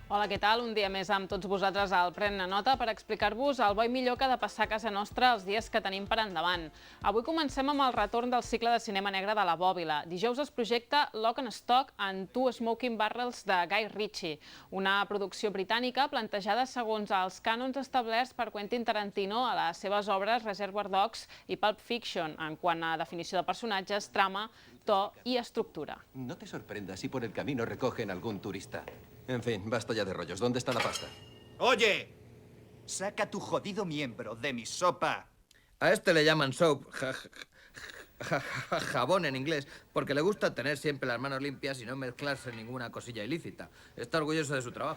Hola, què tal? Un dia més amb tots vosaltres al Pren Nota per explicar-vos el bo i millor que ha de passar a casa nostra els dies que tenim per endavant. Avui comencem amb el retorn del cicle de cinema negre de la Bòbila. Dijous es projecta Lock and Stock and Two Smoking Barrels de Guy Ritchie, una producció britànica plantejada segons els cànons establerts per Quentin Tarantino a les seves obres Reservoir Dogs i Pulp Fiction, en quant a definició de personatges, trama, to y estructura. No te sorprendas si por el camino recogen algún turista. En fin, basta ya de rollos. ¿Dónde está la pasta? ¡Oye! Saca tu jodido miembro de mi sopa. A este le llaman soap, jabón en inglés, porque le gusta tener siempre las manos limpias y no mezclarse ninguna cosilla ilícita. Está orgulloso de su trabajo.